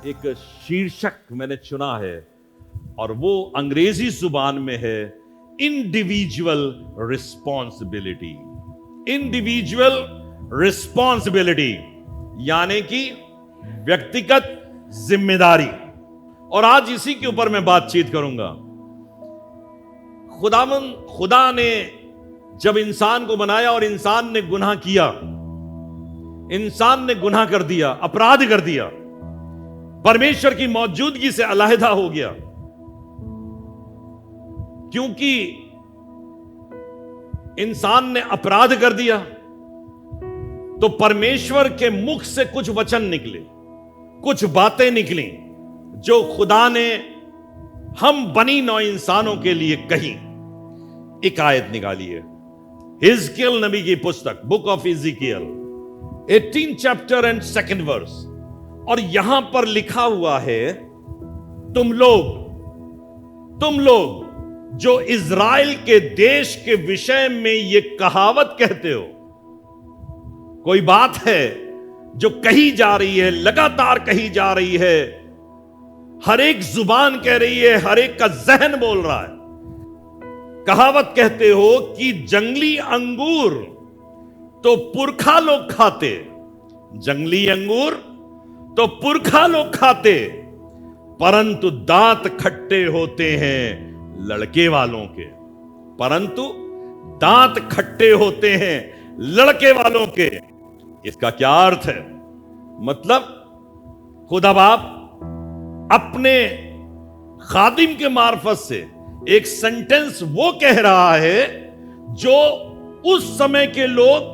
एक शीर्षक मैंने चुना है और वो अंग्रेजी जुबान में है इंडिविजुअल रिस्पॉन्सिबिलिटी। इंडिविजुअल रिस्पॉन्सिबिलिटी यानी कि व्यक्तिगत जिम्मेदारी। और आज इसी के ऊपर मैं बातचीत करूंगा। खुदा ने जब इंसान को बनाया और इंसान ने गुनाह किया, इंसान ने गुनाह कर दिया, अपराध कर दिया, परमेश्वर की मौजूदगी से अलहदा हो गया, क्योंकि इंसान ने अपराध कर दिया तो परमेश्वर के मुख से कुछ वचन निकले, कुछ बातें निकली जो खुदा ने हम बनी नौ इंसानों के लिए कही। एक आयत निकाली है हिजकियल नबी की पुस्तक, book of Ezekiel 18 chapter and 2nd verse, और यहां पर लिखा हुआ है, तुम लोग जो इज़राइल के देश के विषय में ये कहावत कहते हो। कोई बात है जो कही जा रही है, लगातार कही जा रही है, हर एक जुबान कह रही है, हर एक का जहन बोल रहा है। कहावत कहते हो कि जंगली अंगूर तो पुरखा लोग खाते, जंगली अंगूर तो पुरखा लोग खाते, परंतु दांत खट्टे होते हैं लड़के वालों के। परंतु दांत खट्टे होते हैं लड़के वालों के। इसका क्या अर्थ है? मतलब खुदा बाप अपने खादिम के मार्फत से एक सेंटेंस वो कह रहा है जो उस समय के लोग,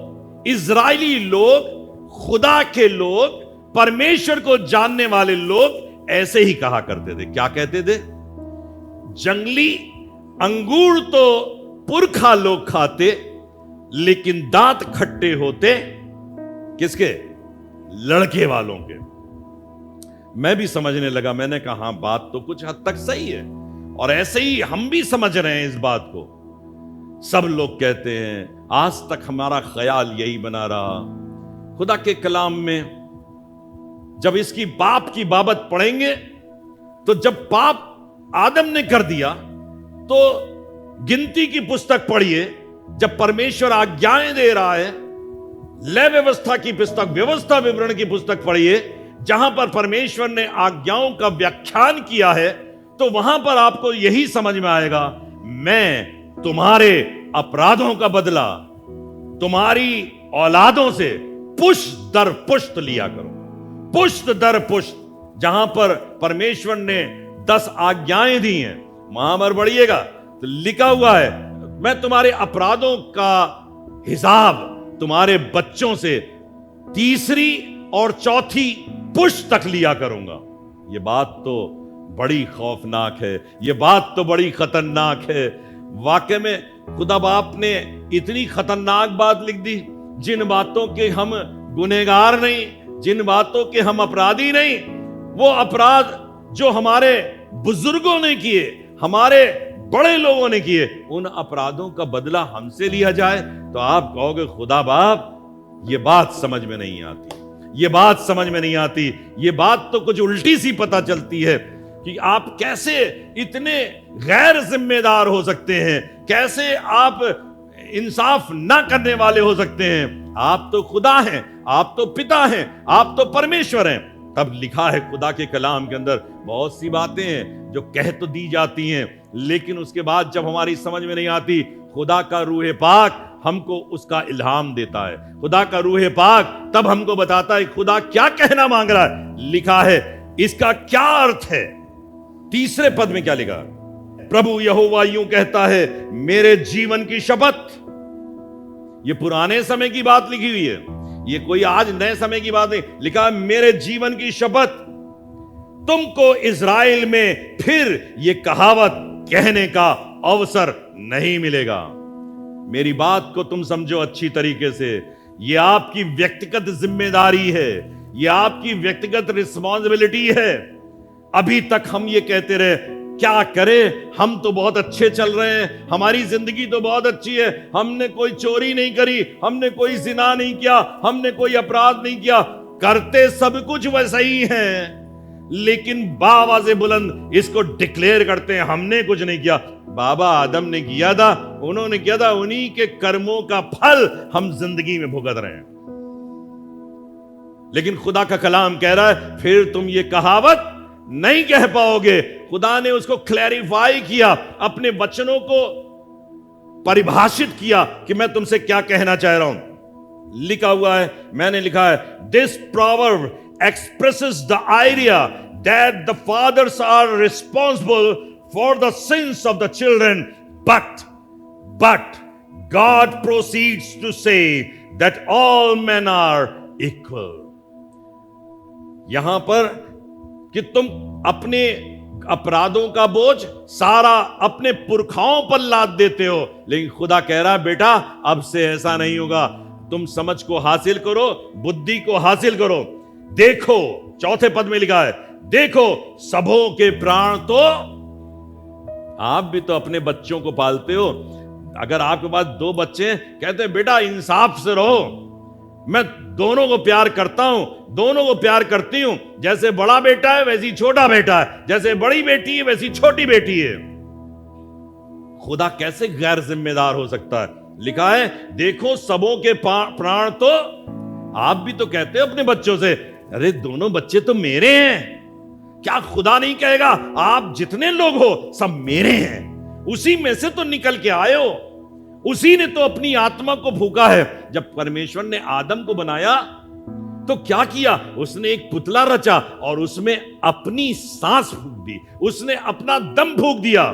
इजरायली लोग, खुदा के लोग, परमेश्वर को जानने वाले लोग ऐसे ही कहा करते थे। क्या कहते थे? जंगली अंगूर तो पुरखा लोग खाते, लेकिन दांत खट्टे होते किसके? लड़के वालों के। मैं भी समझने लगा, मैंने कहा हाँ, बात तो कुछ हद तक सही है, और ऐसे ही हम भी समझ रहे हैं इस बात को। सब लोग कहते हैं, आज तक हमारा ख्याल यही बना रहा। खुदा के कलाम में जब इसकी पाप की बाबत पढ़ेंगे तो जब पाप आदम ने कर दिया तो गिनती की पुस्तक पढ़िए, जब परमेश्वर आज्ञाएं दे रहा है, लय व्यवस्था की पुस्तक, व्यवस्था विवरण की पुस्तक पढ़िए, जहां पर परमेश्वर ने आज्ञाओं का व्याख्यान किया है, तो वहां पर आपको यही समझ में आएगा, मैं तुम्हारे अपराधों का बदला तुम्हारी औलादों से पुष्ट दर पुष्ट लिया करूं। पुष्ट दर पुष्ट। जहां पर परमेश्वर ने 10 आज्ञाएं दी हैं, वहां पर बढ़िएगा तो लिखा हुआ है, मैं तुम्हारे अपराधों का हिसाब तुम्हारे बच्चों से 3री और 4थी पुष्ट तक लिया करूंगा। यह बात तो बड़ी खौफनाक है, यह बात तो बड़ी खतरनाक है। वाकई में खुदा बाप ने इतनी खतरनाक बात लिख दी, जिन बातों के हम गुनहगार नहीं, जिन बातों के हम अपराधी नहीं, वो अपराध जो हमारे बुजुर्गों ने किए, हमारे बड़े लोगों ने किए, उन अपराधों का बदला हमसे लिया जाए, तो आप कहोगे खुदा बाप ये बात समझ में नहीं आती, ये बात समझ में नहीं आती। ये बात तो कुछ उल्टी सी पता चलती है कि आप कैसे इतने गैर जिम्मेदार हो सकते हैं, कैसे आप इंसाफ ना करने वाले हो सकते हैं। आप तो खुदा हैं, आप तो पिता हैं, आप तो परमेश्वर हैं। तब लिखा है खुदा के कलाम के अंदर बहुत सी बातें हैं जो कह तो दी जाती हैं, लेकिन उसके बाद जब हमारी समझ में नहीं आती, खुदा का रूह पाक हमको उसका इल्हाम देता है। खुदा का रूह पाक तब हमको बताता है खुदा क्या कहना मांग रहा है। लिखा है इसका क्या अर्थ है। 3रे पद में क्या लिखा? प्रभु यहोवा यूं कहता है, मेरे जीवन की शपथ। ये पुराने समय की बात लिखी हुई है, ये कोई आज नए समय की बात नहीं। लिखा है मेरे जीवन की शपथ, तुमको इज़राइल में फिर ये कहावत कहने का अवसर नहीं मिलेगा। मेरी बात को तुम समझो अच्छी तरीके से। ये आपकी व्यक्तिगत जिम्मेदारी है, ये आपकी व्यक्तिगत रिस्पॉन्सिबिलिटी है। अभी तक हम ये कहते रहे, क्या करें, हम तो बहुत अच्छे चल रहे हैं, हमारी जिंदगी तो बहुत अच्छी है, हमने कोई चोरी नहीं करी, हमने कोई जिना नहीं किया, हमने कोई अपराध नहीं किया। करते सब कुछ वैसा ही हैं, लेकिन बाबा से बुलंद इसको डिक्लेयर करते हैं हमने कुछ नहीं किया, बाबा आदम ने किया था, उन्होंने किया था, उन्हीं के कर्मों का फल हम जिंदगी में भुगत रहे हैं। लेकिन खुदा का कलाम कह रहा है फिर तुम ये कहावत नहीं कह पाओगे। खुदा ने उसको क्लैरिफाई किया, अपने वचनों को परिभाषित किया कि मैं तुमसे क्या कहना चाह रहा हूं। लिखा हुआ है, मैंने लिखा है, this proverb expresses the idea that the fathers are responsible for the sins of the children, but God proceeds to say that all men are equal. यहां पर कि तुम अपने अपराधों का बोझ सारा अपने पुरखाओं पर लाद देते हो, लेकिन खुदा कह रहा है बेटा अब से ऐसा नहीं होगा, तुम समझ को हासिल करो, बुद्धि को हासिल करो। देखो, चौथे पद में लिखा है, देखो सबों के प्राण तो, आप भी तो अपने बच्चों को पालते हो। अगर आपके पास 2 बच्चे कहते हैं बेटा इंसाफ से रहो, मैं दोनों को प्यार करता हूं, दोनों को प्यार करती हूं, जैसे बड़ा बेटा है वैसी छोटा बेटा है, जैसे बड़ी बेटी है वैसी छोटी बेटी है। खुदा कैसे गैर जिम्मेदार हो सकता है? लिखा है देखो सबों के प्राण तो, आप भी तो कहते हो अपने बच्चों से अरे दोनों बच्चे तो मेरे हैं। क्या खुदा नहीं कहेगा आप जितने लोग हो सब मेरे हैं, उसी में से तो निकल के आए हो, उसी ने तो अपनी आत्मा को फूंका है। जब परमेश्वर ने आदम को बनाया तो क्या किया, उसने एक पुतला रचा और उसमें अपनी सांस फूंक दी, उसने अपना दम फूंक दिया।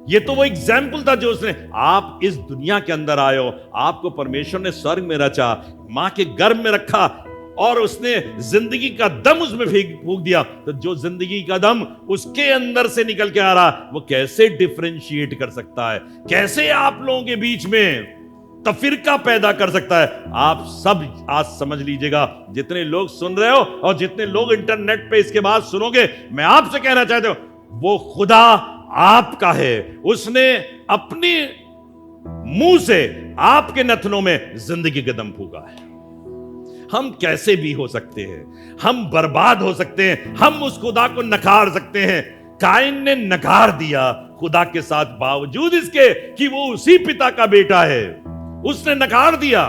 ये तो वो एग्जाम्पल था जो उसने, आप इस दुनिया के अंदर आए हो, आपको परमेश्वर ने स्वर्ग में रचा, मां के गर्भ में रखा और उसने जिंदगी का दम उसमें फूंक दिया। तो जो जिंदगी का दम उसके अंदर से निकल के आ रहा, वो कैसे डिफरेंशिएट कर सकता है, कैसे आप लोगों के बीच में तफरीका पैदा कर सकता है? आप सब आज समझ लीजिएगा, जितने लोग सुन रहे हो और जितने लोग इंटरनेट पे इसके बाद सुनोगे, मैं आपसे कहना चाहता हूं वो खुदा आपका है, उसने अपने मुंह से आपके नथनों में जिंदगी का दम फूंका है। हम कैसे भी हो सकते हैं, हम बर्बाद हो सकते हैं, हम उस खुदा को नकार सकते हैं। काइन ने नकार दिया खुदा के साथ, बावजूद इसके कि वो उसी पिता का बेटा है, उसने नकार दिया।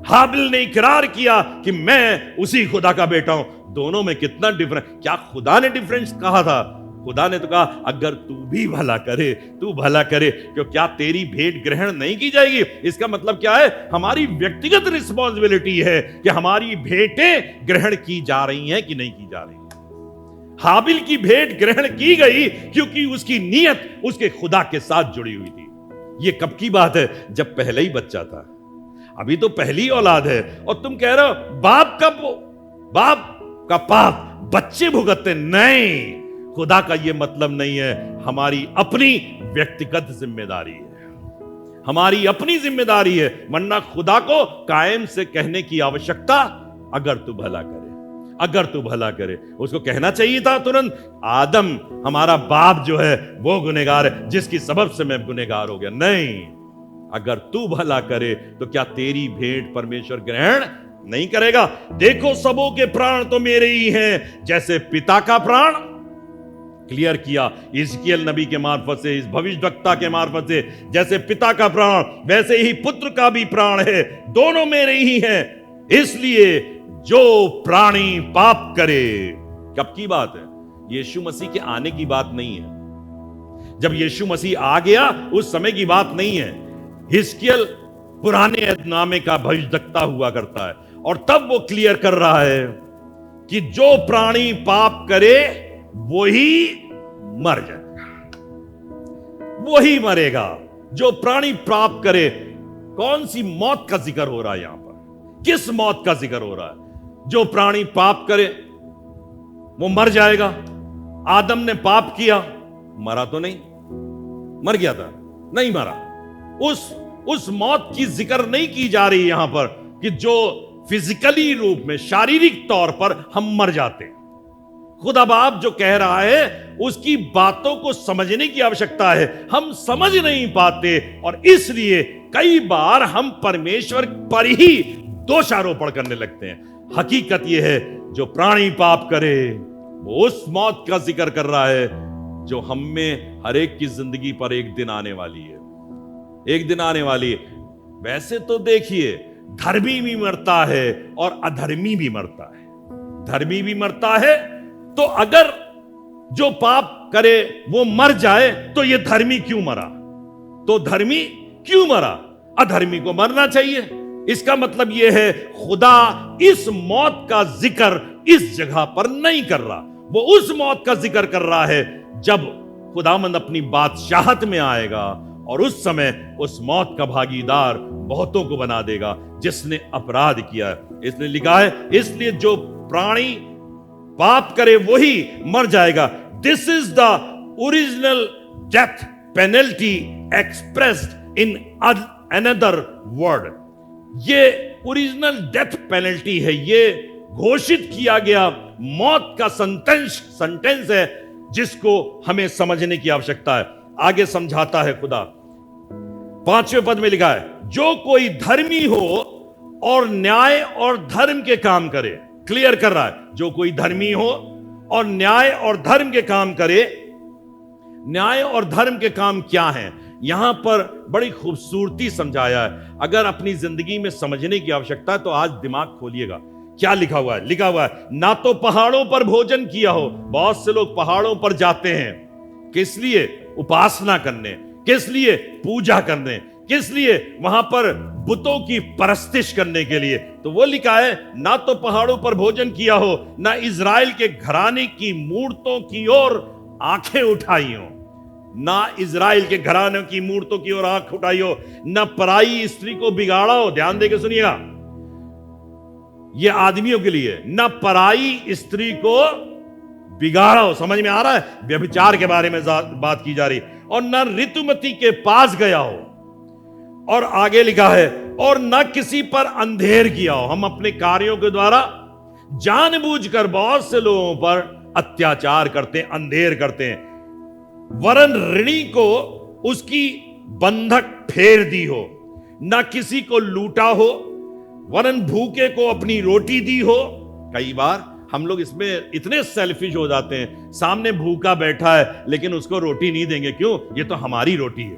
हाबिल ने इकरार किया कि मैं उसी खुदा का बेटा हूं। दोनों में कितना डिफरेंस! क्या खुदा ने डिफरेंस कहा था? खुदा ने तो कहा अगर तू भी भला करे, तू भला करे, क्यों क्या तेरी भेंट ग्रहण नहीं की जाएगी? इसका मतलब क्या है? हमारी व्यक्तिगत रिस्पॉन्सिबिलिटी है कि हमारी भेंटें ग्रहण की जा रही हैं कि नहीं की जा रही। हाबिल की भेंट ग्रहण की गई क्योंकि उसकी नीयत उसके खुदा के साथ जुड़ी हुई थी। ये कब की बात है? जब पहले ही बच्चा था, अभी तो पहली औलाद है, और तुम कह रहे हो बाप का पाप बच्चे भुगतते। नहीं, खुदा का यह मतलब नहीं है। हमारी अपनी व्यक्तिगत जिम्मेदारी है, हमारी अपनी जिम्मेदारी है, वरना खुदा को कायम से कहने की आवश्यकता, अगर तू भला करे, अगर तू भला करे। उसको कहना चाहिए था तुरंत, आदम हमारा बाप जो है वो गुनहगार है, जिसकी सबब से मैं गुनहगार हो गया। नहीं, अगर तू भला करे तो क्या तेरी भेंट परमेश्वर ग्रहण नहीं करेगा? देखो सबों के प्राण तो मेरे ही हैं, जैसे पिता का प्राण, क्लियर किया इज़कियल नबी के मार्फत से, इस भविष्यवक्ता के मार्फत से, जैसे पिता का प्राण वैसे ही पुत्र का भी प्राण है, दोनों मेरे ही हैं। इसलिए जो प्राणी पाप करे, कब की बात है? यीशु मसीह के आने की बात नहीं है, जब यीशु मसीह आ गया उस समय की बात नहीं है। हिजकियल पुराने नामे का भविष्यवक्ता हुआ करता है, और तब वो क्लियर कर रहा है कि जो प्राणी पाप करे वही मर जाएगा, वही मरेगा। जो प्राणी पाप करे, कौन सी मौत का जिक्र हो रहा है यहां पर? किस मौत का जिक्र हो रहा है? जो प्राणी पाप करे वो मर जाएगा। आदम ने पाप किया, मरा तो नहीं, मर गया था, नहीं मरा। उस मौत की जिक्र नहीं की जा रही यहां पर कि जो फिजिकली रूप में, शारीरिक तौर पर हम मर जाते हैं। खुदा बाप जो कह रहा है उसकी बातों को समझने की आवश्यकता है। हम समझ नहीं पाते, और इसलिए कई बार हम परमेश्वर पर ही दोषारोपण करने लगते हैं। हकीकत यह है जो प्राणी पाप करे वो उस मौत का जिक्र कर रहा है जो हम में हर एक की जिंदगी पर एक दिन आने वाली है, एक दिन आने वाली है। वैसे तो देखिए, धर्मी भी मरता है और अधर्मी भी मरता है। धर्मी भी मरता है, तो अगर जो पाप करे वो मर जाए तो ये धर्मी क्यों मरा? तो धर्मी क्यों मरा? अधर्मी को मरना चाहिए। इसका मतलब यह है खुदा इस मौत का जिक्र इस जगह पर नहीं कर रहा, वो उस मौत का जिक्र कर रहा है जब खुदामंद अपनी बादशाहत में आएगा और उस समय उस मौत का भागीदार बहुतों को बना देगा जिसने अपराध किया है। इसलिए लिखा है, इसलिए जो प्राणी पाप करे वही मर जाएगा। This is the original death penalty expressed in another word. ये ओरिजिनल डेथ पेनल्टी है, ये घोषित किया गया मौत का सेंटेंस है जिसको हमें समझने की आवश्यकता है। आगे समझाता है खुदा, 5वें पद में लिखा है, जो कोई धर्मी हो और न्याय और धर्म के काम करे। क्लियर कर रहा है, जो कोई धर्मी हो और न्याय और धर्म के काम करे। न्याय और धर्म के काम क्या हैं? यहां पर बड़ी खूबसूरती समझाया है। अगर अपनी जिंदगी में समझने की आवश्यकता है तो आज दिमाग खोलिएगा। क्या लिखा हुआ है? लिखा हुआ है, ना तो पहाड़ों पर भोजन किया हो। बहुत से लोग पहाड़ों पर जाते हैं, किस लिए? उपासना करने, किस लिए? पूजा करने, किस लिए? वहां पर बुतों की परस्तिश करने के लिए। तो वो लिखा है, ना तो पहाड़ों पर भोजन किया हो, ना इजराइल के घराने की मूर्तों की ओर आंखें उठाई हो। ना इजराइल के घराने की मूर्तों की ओर आंख उठाई हो, ना पराई स्त्री को बिगाड़ा हो। ध्यान देके सुनिएगा, ये आदमियों के लिए, ना पराई स्त्री को बिगाड़ा हो। समझ में आ रहा है? व्यभिचार के बारे में बात की जा रही। और ना ऋतुमती के पास गया हो। और आगे लिखा है, और ना किसी पर अंधेर किया हो। हम अपने कार्यों के द्वारा जानबूझकर बहुत से लोगों पर अत्याचार करते हैं, अंधेर करते हैं। वरन ऋणी को उसकी बंधक फेर दी हो, ना किसी को लूटा हो, वरन भूखे को अपनी रोटी दी हो। कई बार हम लोग इसमें इतने सेल्फिश हो जाते हैं, सामने भूखा बैठा है लेकिन उसको रोटी नहीं देंगे। क्यों? ये तो हमारी रोटी है,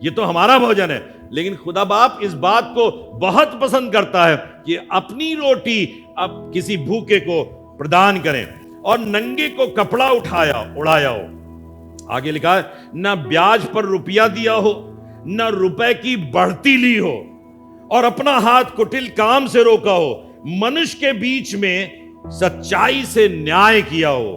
ये तो हमारा भोजन है। लेकिन खुदा बाप इस बात को बहुत पसंद करता है कि अपनी रोटी अब किसी भूखे को प्रदान करें। और नंगे को कपड़ा उड़ाया हो। आगे लिखा है, ना ब्याज पर रुपया दिया हो, ना रुपए की बढ़ती ली हो, और अपना हाथ कुटिल काम से रोका हो। मनुष्य के बीच में सच्चाई से न्याय किया हो,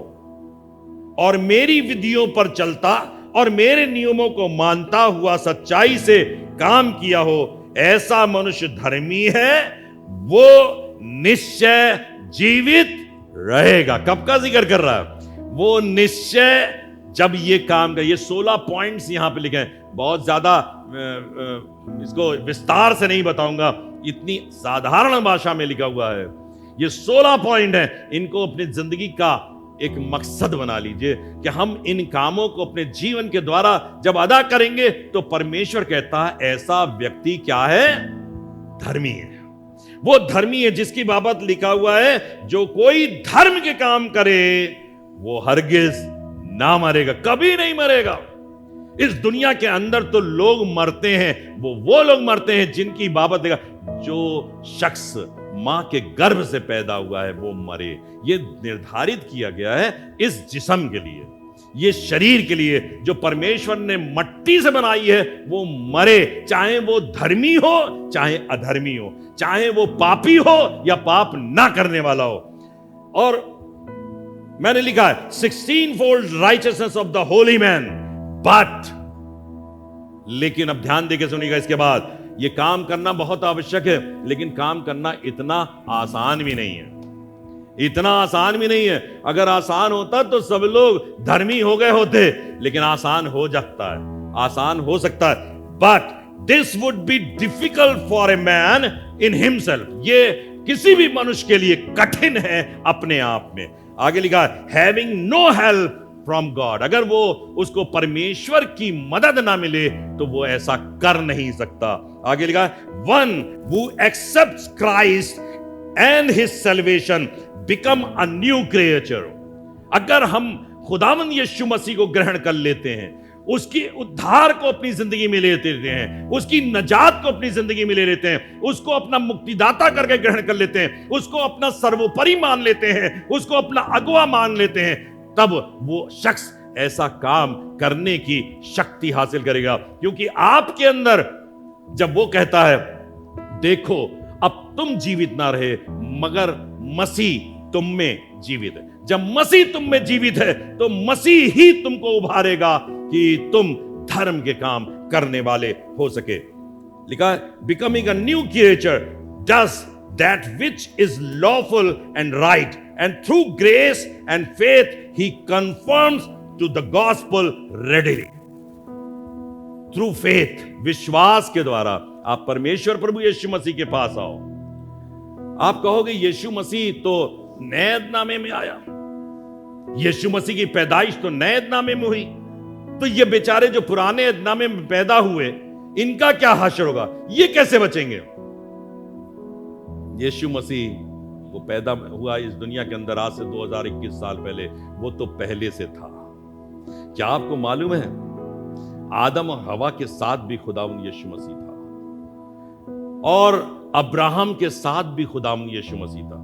और मेरी विधियों पर चलता और मेरे नियमों को मानता हुआ सच्चाई से काम किया हो। ऐसा मनुष्य धर्मी है, वो निश्चय जीवित रहेगा। कब का जिक्र कर रहा है? वो निश्चय जब ये काम कर। ये 16 पॉइंट्स यहां पे लिखे हैं। बहुत ज्यादा इसको विस्तार से नहीं बताऊंगा, इतनी साधारण भाषा में लिखा हुआ है। ये 16 पॉइंट हैं। इनको अपनी जिंदगी का एक मकसद बना लीजिए कि हम इन कामों को अपने जीवन के द्वारा जब अदा करेंगे तो परमेश्वर कहता है ऐसा व्यक्ति क्या है? धर्मी है। वो धर्मी है जिसकी बाबत लिखा हुआ है, जो कोई धर्म के काम करे वो हरगिज ना मरेगा, कभी नहीं मरेगा। इस दुनिया के अंदर तो लोग मरते हैं, वो लोग मरते हैं जिनकी बाबत देखा, जो शख्स मां के गर्भ से पैदा हुआ है वो मरे। ये निर्धारित किया गया है इस जिस्म के लिए, ये शरीर के लिए जो परमेश्वर ने मट्टी से बनाई है, वो मरे, चाहे वो धर्मी हो चाहे अधर्मी हो, चाहे वो पापी हो या पाप ना करने वाला हो। और मैंने लिखा है 16-fold righteousness of the holy man, but लेकिन अब ध्यान देके सुनिएगा, इसके बाद ये काम करना बहुत आवश्यक है, लेकिन काम करना इतना आसान भी नहीं है। इतना आसान भी नहीं है। अगर आसान होता तो सब लोग धर्मी हो गए होते, लेकिन आसान हो जाता है, आसान हो सकता है। But this would be difficult for a man in himself. ये किसी भी मनुष्य के लिए कठिन है अपने आप में। आगे लिखा है, having no help from god. अगर वो उसको परमेश्वर की मदद ना मिले तो वो ऐसा कर नहीं सकता। आगे लिखा है, one who accepts Christ and his salvation become a new creature. अगर हम खुदावंद यीशु मसीह को ग्रहण कर लेते हैं, उसकी उद्धार को अपनी जिंदगी में ले लेते हैं, उसकी नजात को अपनी जिंदगी में ले लेते हैं, उसको अपना मुक्तिदाता करके ग्रहण कर लेते हैं, उसको अपना सर्वोपरि मान लेते हैं, उसको अपना अगुवा मान लेते हैं, तब वो शख्स ऐसा काम करने की शक्ति हासिल करेगा। क्योंकि आपके अंदर जब वो कहता है, देखो अब तुम जीवित ना रहे मगर मसीह तुम में जीवित है, जब मसीह तुम में जीवित है तो मसीह ही तुमको उभारेगा कि तुम धर्म के काम करने वाले हो सके। लिखा है, becoming a new creature does that which is lawful and right and through grace and faith he conforms to the gospel readily. Through faith, विश्वास के द्वारा आप परमेश्वर प्रभु यीशु मसीह के पास आओ। आप कहोगे यीशु मसीह तो नए ऐदनामे में आया, यीशु मसीह की पैदाइश तो नए ऐदनामे में हुई, तो ये बेचारे जो पुराने ऐदनामे में पैदा हुए इनका क्या हश्र होगा, ये कैसे बचेंगे? यीशु मसीह वो पैदा हुआ इस दुनिया के अंदर आज से 2021 साल पहले, वो तो पहले से था। क्या आपको मालूम है आदम और हवा के साथ भी खुदावंद यीशु मसीह था और अब्राहम के साथ भी खुदावंद यीशु मसीह था।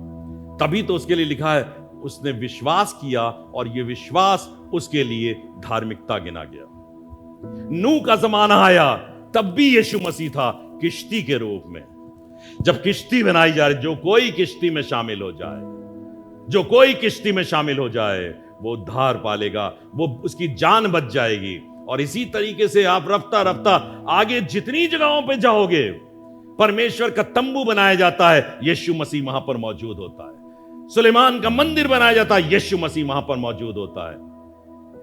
तभी तो उसके लिए लिखा है उसने विश्वास किया और यह विश्वास उसके लिए धार्मिकता गिना गया। नूह का जमाना आया तब भी यीशु मसीह था किश्ती के रूप में। जब किश्ती बनाई जा रही, जो कोई किश्ती में शामिल हो जाए, जो कोई किश्ती में शामिल हो जाए वो उद्धार पालेगा, वो उसकी जान बच जाएगी। और इसी तरीके से आप रफ्ता रफ्ता आगे जितनी जगहों पे जाओगे, परमेश्वर का तंबू बनाया जाता है, यीशु मसीह वहां पर मौजूद होता है। सुलेमान का मंदिर बनाया जाता है, यीशु मसीह वहां पर मौजूद होता है।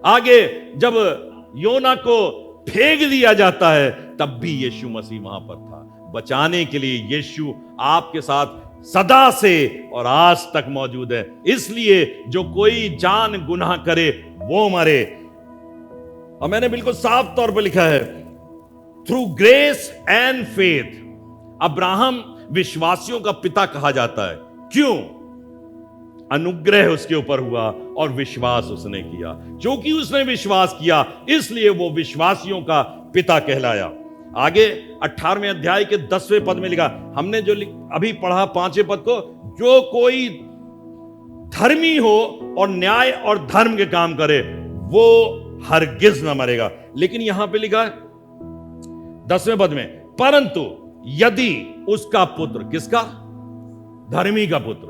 आगे जब योना को फेंक दिया जाता है तब भी यीशु मसीह वहां पर था। बचाने के लिए यीशु आपके साथ सदा से और आज तक मौजूद है। इसलिए जो कोई जान गुनाह करे वो मरे। और मैंने बिल्कुल साफ तौर पर लिखा है, through grace and faith. Abraham विश्वासियों का पिता कहा जाता है। क्यों? अनुग्रह उसके ऊपर हुआ और विश्वास उसने किया। क्योंकि उसने विश्वास किया इसलिए वो विश्वासियों का पिता कहलाया। आगे 18वें अध्याय के 10वें पद में लिखा, हमने जो अभी पढ़ा 5वें पद को, जो कोई धर्मी हो और न्याय और धर्म के काम करे वो हरगिज न मरेगा। लेकिन यहां पे लिखा है 10वें पद में, परंतु यदि उसका पुत्र, किसका? धर्मी का पुत्र।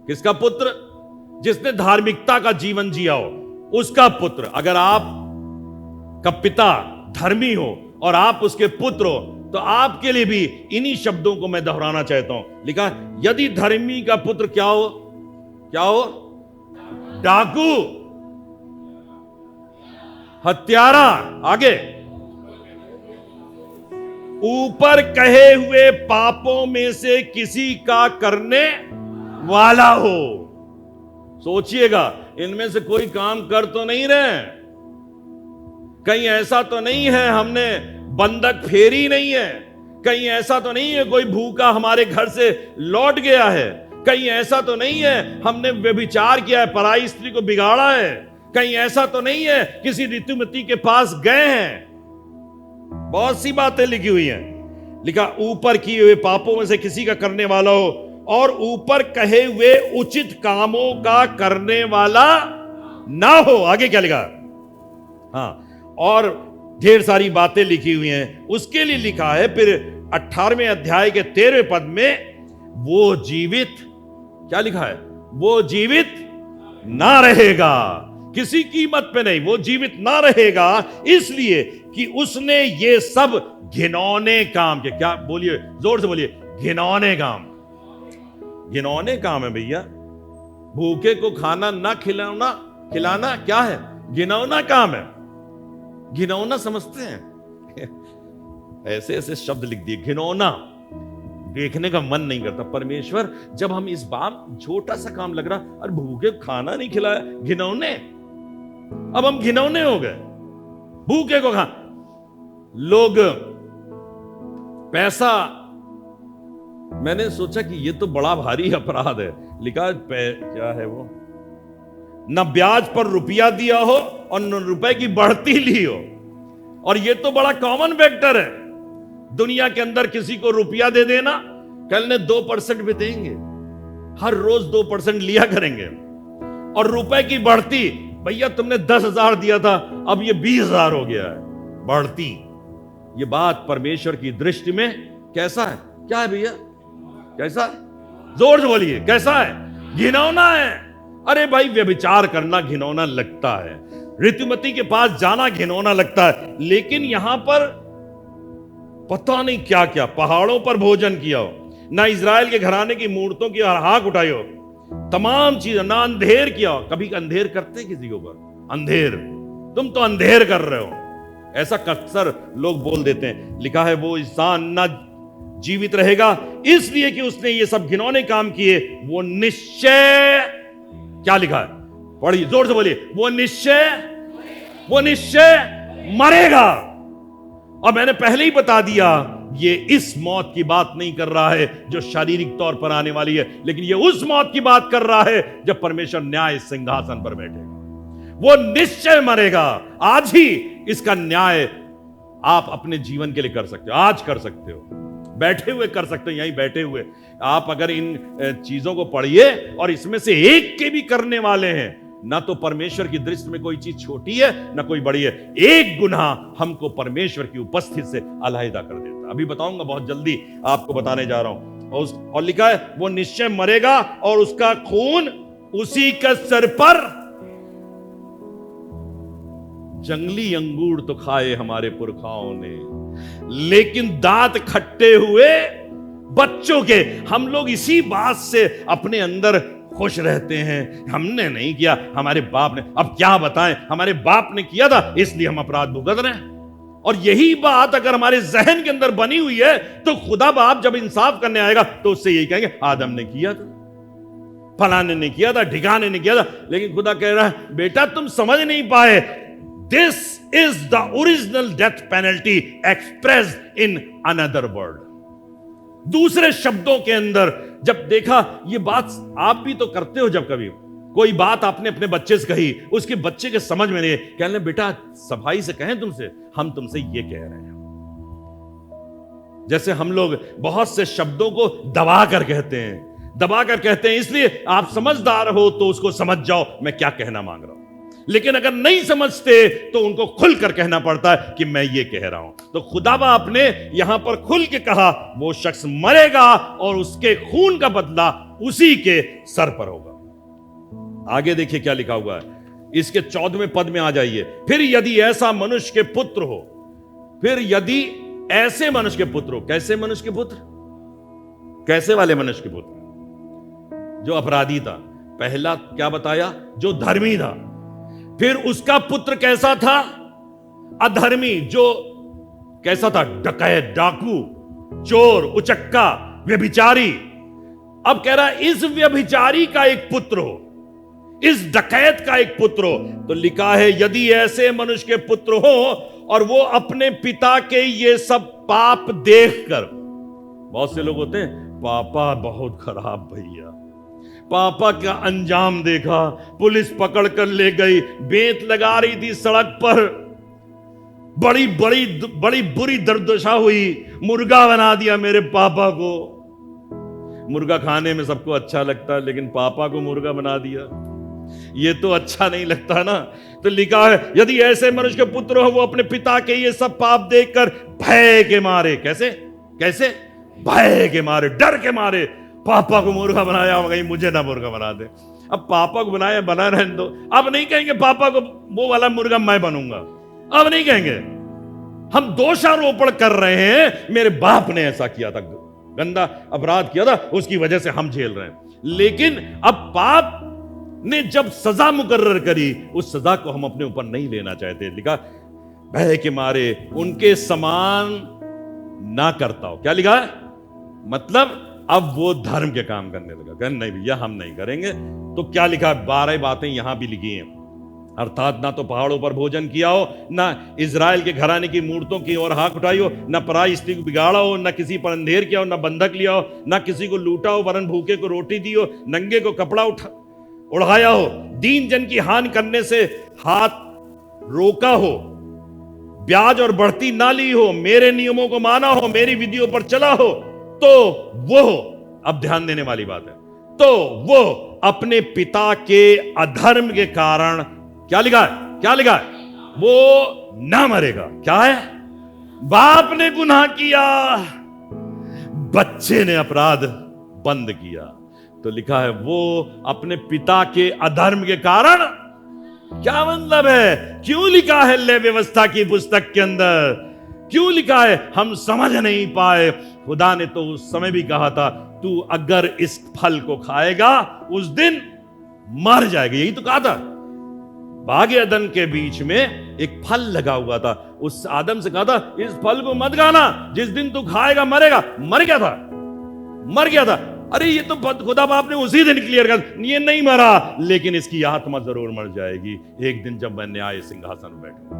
किसका पुत्र? जिसने धार्मिकता का जीवन जिया हो, उसका पुत्र। अगर आप का पिता धर्मी हो और आप उसके पुत्र हो तो आपके लिए भी इन्हीं शब्दों को मैं दोहराना चाहता हूं। लिखा, यदि धर्मी का पुत्र क्या हो? क्या हो? डाकू, हत्यारा, आगे ऊपर कहे हुए पापों में से किसी का करने वाला हो। सोचिएगा, इनमें से कोई काम कर तो नहीं रहे, कहीं ऐसा तो नहीं है हमने बंधक फेरी नहीं है, कहीं ऐसा तो नहीं है कोई भूखा हमारे घर से लौट गया है, कहीं ऐसा तो नहीं है हमने व्यभिचार किया है, पराई स्त्री को बिगाड़ा है, कहीं ऐसा तो नहीं है किसी ऋतुमती के पास गए हैं। बहुत सी बातें लिखी हुई हैं। लिखा, ऊपर किए हुए पापों में से किसी का करने वाला हो और ऊपर कहे हुए उचित कामों का करने वाला ना हो। आगे क्या लिखा? हाँ, और ढेर सारी बातें लिखी हुई हैं। उसके लिए लिखा है फिर 18वें अध्याय के 13वें पद में, वो जीवित, क्या लिखा है? वो जीवित ना रहेगा, किसी कीमत पे नहीं, वो जीवित ना रहेगा इसलिए कि उसने ये सब घिनौने काम के, क्या बोलिए, जोर से बोलिए, घिनौने काम। घिनौने काम है भैया। भूखे को खाना ना खिलाना क्या है? घिनौना काम है। घिनौना समझते हैं? ऐसे ऐसे शब्द लिख दिए, घिनौना, देखने का मन नहीं करता। परमेश्वर जब हम इस बार छोटा सा काम लग रहा, अरे भूखे खाना नहीं खिलाया, घिनौने, अब हम घिनौने हो गए, भूखे को खा। लोग पैसा, मैंने सोचा कि ये तो बड़ा भारी अपराध है। लिखा क्या है वो, न ब्याज पर रुपया दिया हो और न रुपए की बढ़ती ली हो। और ये तो बड़ा कॉमन फैक्टर है दुनिया के अंदर। किसी को रुपया दे देना, कल ने 2% भी देंगे, हर रोज 2% लिया करेंगे। और रुपए की बढ़ती, भैया तुमने 10,000 दिया था, अब ये 20,000 हो गया है, बढ़ती। ये बात परमेश्वर की दृष्टि में कैसा है? क्या है भैया? कैसा है? जोर से बोलिए, कैसा है? घिनौना है। अरे भाई, व्यभिचार करना घिनौना लगता है, ऋतुमती के पास जाना घिनौना लगता है, लेकिन यहां पर पता नहीं क्या क्या, पहाड़ों पर भोजन किया हो, ना इजराइल के घराने की मूर्तों की हाक उठाई हो, तमाम चीज, ना अंधेर किया हो। कभी अंधेर करते किसी के ऊपर? अंधेर, तुम तो अंधेर कर रहे हो, ऐसा अक्सर लोग बोल देते हैं। लिखा है वो इंसान ना जीवित रहेगा इसलिए कि उसने ये सब घिनौने काम किए, वो निश्चय, क्या लिखा है? पढ़िए, जोर से बोलिए, वो निश्चय मरेगा। और मैंने पहले ही बता दिया, ये इस मौत की बात नहीं कर रहा है जो शारीरिक तौर पर आने वाली है, लेकिन ये उस मौत की बात कर रहा है जब परमेश्वर न्याय सिंहासन पर बैठेगा। वो निश्चय मरेगा। आज ही इसका न्याय आप अपने जीवन के लिए कर सकते हो, आज कर सकते हो, बैठे हुए कर सकते हो, यहीं बैठे हुए आप अगर इन चीजों को पढ़िए और इसमें से एक के भी करने वाले हैं, ना तो परमेश्वर की दृष्टि में कोई चीज छोटी है ना कोई बड़ी है। एक गुनाह हमको परमेश्वर की उपस्थिति से अलहदा कर देता। अभी बताऊंगा, बहुत जल्दी आपको बताने जा रहा हूं। और लिखा है वो निश्चय मरेगा और उसका खून उसी के सिर पर। जंगली अंगूर तो खाए हमारे पुरखाओं ने, लेकिन दांत खट्टे हुए बच्चों के। हम लोग इसी बात से अपने अंदर खुश रहते हैं, हमने नहीं किया, हमारे बाप ने। अब क्या बताएं, हमारे बाप ने किया था इसलिए हम अपराध भुगत रहे हैं। और यही बात अगर हमारे जहन के अंदर बनी हुई है तो खुदा बाप जब इंसाफ करने आएगा तो उससे यही कहेंगे, आदम ने किया था, फलाने ने किया था, ढिकाने ने किया था। लेकिन खुदा कह रहा है, बेटा तुम समझ नहीं पाए, this is the original death penalty expressed in another word. दूसरे शब्दों के अंदर जब देखा, ये बात आप भी तो करते हो, जब कभी कोई बात आपने अपने बच्चे से कही, उसके बच्चे के समझ में नहीं, कहने बेटा सफाई से कहें तुमसे, हम तुमसे ये कह रहे हैं। जैसे हम लोग बहुत से शब्दों को दबा कर कहते हैं, इसलिए आप समझदार हो तो उसको समझ जाओ मैं क्या कहना मांग रहा हूं। लेकिन अगर नहीं समझते तो उनको खुलकर कहना पड़ता है कि मैं ये कह रहा हूं। तो खुदा बाप ने यहां पर खुल के कहा, वो शख्स मरेगा और उसके खून का बदला उसी के सर पर होगा। आगे देखिए क्या लिखा हुआ है, इसके 14वें पद में आ जाइए। फिर यदि ऐसा मनुष्य के पुत्र हो, फिर यदि ऐसे मनुष्य के पुत्र हो। कैसे मनुष्य के पुत्र? कैसे वाले मनुष्य के पुत्र? जो अपराधी था। पहला क्या बताया? जो धर्मी था। फिर उसका पुत्र कैसा था? अधर्मी। जो कैसा था? डकैत, डाकू, चोर, उचक्का, व्यभिचारी। अब कह रहा है इस व्यभिचारी का एक पुत्र हो, इस डकैत का एक पुत्र हो। तो लिखा है यदि ऐसे मनुष्य के पुत्र हो और वो अपने पिता के ये सब पाप देखकर, बहुत से लोग होते हैं, पापा बहुत खराब भैया, पापा का अंजाम देखा, पुलिस पकड़ कर ले गई, बेंत लगा रही थी सड़क पर, बड़ी बुरी दुर्दशा हुई, मुर्गा बना दिया मेरे पापा को। मुर्गा खाने में सबको अच्छा लगता है, लेकिन पापा को मुर्गा बना दिया, ये तो अच्छा नहीं लगता ना। तो लिखा है यदि ऐसे मनुष्य के पुत्र हो, वो अपने पिता के ये सब पाप देखकर भय के मारे, कैसे भय के मारे, डर के मारे पापा को मुर्गा बनाया, कहीं मुझे ना मुर्गा बना दे। अब पापा को बना रहने दो। अब नहीं कहेंगे पापा को वो वाला मुर्गा मैं बनूंगा, अब नहीं कहेंगे। हम दोषारोपण कर रहे हैं, मेरे बाप ने ऐसा किया था, गंदा अपराध किया था, उसकी वजह से हम झेल रहे हैं। लेकिन अब पाप ने जब सजा मुकर्रर करी, उस सजा को हम अपने ऊपर नहीं लेना चाहते। लिखा भय के मारे उनके समान ना करता हो। क्या लिखा है? मतलब अब वो धर्म के काम करने लगा, कहने नहीं भैया हम नहीं करेंगे। तो क्या लिखा? 12 बातें यहां भी लिखी हैं। अर्थात ना तो पहाड़ों पर भोजन किया हो, ना इजराइल के घराने की मूर्तों की ओर हाथ उठाई हो, ना पराई स्त्री को बिगाड़ा हो, ना किसी पर अंधेर किया हो, ना बंधक लिया हो, ना किसी को लूटा हो, वरन भूखे को रोटी दी हो, नंगे को कपड़ा उड़ाया हो, दीन जन की हानि करने से हाथ रोका हो, ब्याज और बढ़ती ना ली हो, मेरे नियमों को माना हो, मेरी विधियों पर चला हो, तो वो, अब ध्यान देने वाली बात है, तो वो अपने पिता के अधर्म के कारण, क्या लिखा है, क्या लिखा है, वो ना मरेगा। क्या है? बाप ने गुनाह किया, बच्चे ने अपराध बंद किया, तो लिखा है वो अपने पिता के अधर्म के कारण। क्या मतलब है? क्यों लिखा है ले व्यवस्था की पुस्तक के अंदर? क्यों लिखा है? हम समझ नहीं पाए। खुदा ने तो उस समय भी कहा था, तू अगर इस फल को खाएगा उस दिन मर जाएगा। यही तो कहा था। बागे अदन के बीच में एक फल लगा हुआ था, उस आदम से कहा था इस फल को मत खाना, जिस दिन तू खाएगा मरेगा। मर गया था, मर गया था। अरे ये तो खुदा बाप ने उसी दिन क्लियर कर, ये नहीं मरा, लेकिन इसकी आत्मा जरूर मर जाएगी एक दिन जब मैं न्याय सिंहासन में बैठूंगा।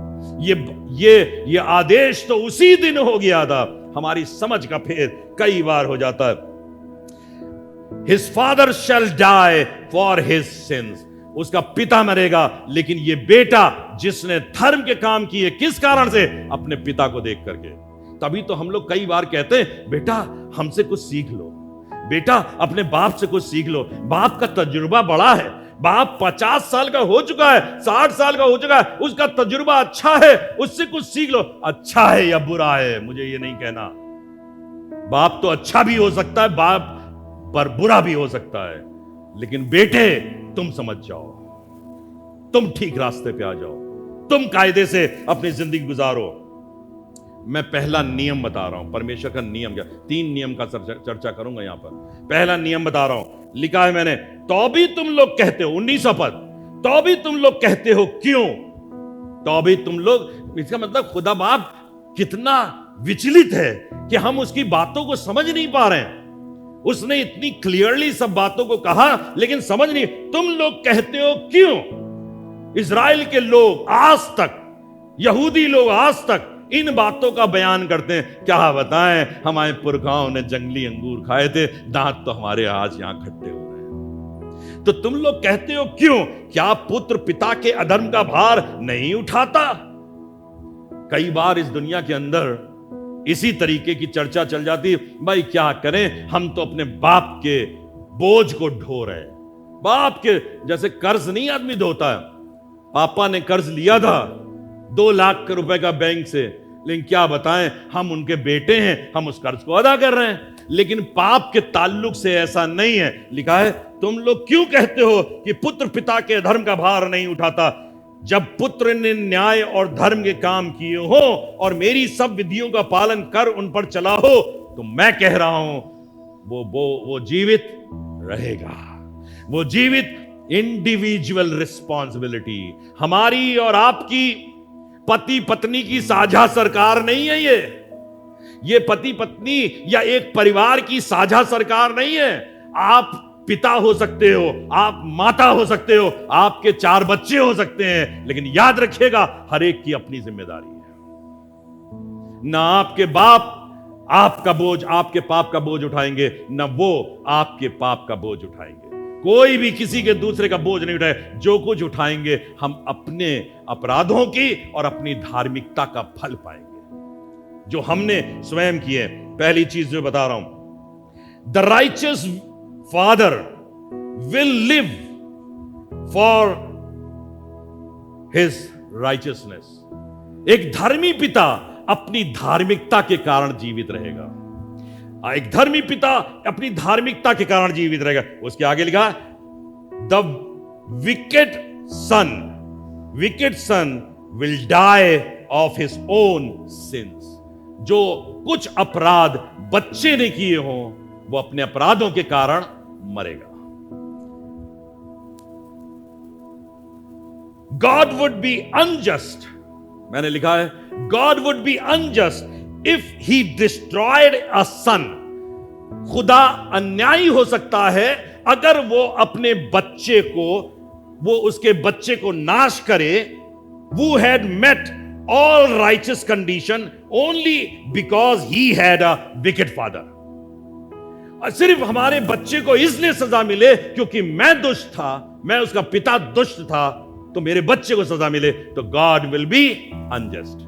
ये आदेश तो उसी दिन हो गया था। हमारी समझ का फेर कई बार हो जाता है। His father shall die for his sins, उसका पिता मरेगा, लेकिन ये बेटा जिसने धर्म के काम किए, किस कारण से? अपने पिता को देख करके। तभी तो हम लोग कई बार कहते हैं बेटा हमसे कुछ सीख लो, बेटा अपने बाप से कुछ सीख लो, बाप का तजुर्बा बड़ा है, बाप 50 साल का हो चुका है, 60 साल का हो चुका है, उसका तजुर्बा अच्छा है, उससे कुछ सीख लो। अच्छा है या बुरा है मुझे ये नहीं कहना, बाप तो अच्छा भी हो सकता है, बाप पर बुरा भी हो सकता है, लेकिन बेटे तुम समझ जाओ, तुम ठीक रास्ते पे आ जाओ, तुम कायदे से अपनी जिंदगी गुजारो। मैं पहला नियम बता रहा हूं, परमेश्वर का नियम क्या, 3 नियम का चर्चा करूंगा यहां पर। पहला नियम बता रहा हूं, लिखा है मैंने, तो भी तुम लोग कहते हो, 19 पद, तो भी तुम लोग कहते हो क्यों? तो भी तुम लोग, इसका मतलब खुदा बाप कितना विचलित है कि हम उसकी बातों को समझ नहीं पा रहे हैं। उसने इतनी क्लियरली सब बातों को कहा, लेकिन समझ नहीं। तुम लोग कहते हो क्यों? इजराइल के लोग आज तक, यहूदी लोग आज तक इन बातों का बयान करते हैं, क्या बताएं, हमारे पुरखाओं ने जंगली अंगूर खाए थे, दांत तो हमारे आज यहां खट्टे हो रहे हैं। तो तुम लोग कहते हो क्यों? क्या पुत्र पिता के अधर्म का भार नहीं उठाता? कई बार इस दुनिया के अंदर इसी तरीके की चर्चा चल जाती है, भाई क्या करें, हम तो अपने बाप के बोझ को ढो रहे हैं। बाप के जैसे कर्ज नहीं आदमी ढोता है। पापा ने कर्ज लिया था 2 लाख रुपए का बैंक से, लेकिन क्या बताएं, हम उनके बेटे हैं, हम उस कर्ज को अदा कर रहे हैं। लेकिन पाप के ताल्लुक से ऐसा नहीं है। लिखा है तुम लोग क्यों कहते हो कि पुत्र पिता के धर्म का भार नहीं उठाता? जब पुत्र ने न्याय और धर्म के काम किए हो और मेरी सब विधियों का पालन कर उन पर चला हो, तो मैं कह रहा हूं वो जीवित रहेगा। वो जीवित, इंडिविजुअल रिस्पॉन्सिबिलिटी, हमारी और आपकी पति पत्नी की साझा सरकार नहीं है। ये पति पत्नी या एक परिवार की साझा सरकार नहीं है। आप पिता हो सकते हो, आप माता हो सकते हो, आपके 4 बच्चे हो सकते हैं, लेकिन याद रखिएगा हर एक की अपनी जिम्मेदारी है। ना आपके बाप आपका बोझ, आपके पाप का बोझ उठाएंगे, ना वो आपके पाप का बोझ उठाएंगे। कोई भी किसी के दूसरे का बोझ नहीं उठाए। जो कुछ उठाएंगे हम अपने अपराधों की और अपनी धार्मिकता का फल पाएंगे जो हमने स्वयं किए। पहली चीज जो बता रहा हूं, the righteous father will live for his righteousness. एक धर्मी पिता अपनी धार्मिकता के कारण जीवित रहेगा। एक धर्मी पिता अपनी धार्मिकता के कारण जीवित रहेगा। उसके आगे लिखा, the wicked son will die of his own sins. जो कुछ अपराध बच्चे ने किए हों वो अपने अपराधों के कारण मरेगा। गॉड वुड बी अनजस्ट, मैंने लिखा है, God would be unjust if he destroyed a son. खुदा अन्यायी हो सकता है अगर वो अपने बच्चे को, वो उसके बच्चे को नाश करे। who had met all righteous condition only because he had a wicked father. और सिर्फ हमारे बच्चे को इसलिए सजा मिले क्योंकि मैं दुष्ट था, मैं उसका पिता दुष्ट था, तो मेरे बच्चे को सजा मिले, तो गॉड विल बी अनजस्ट।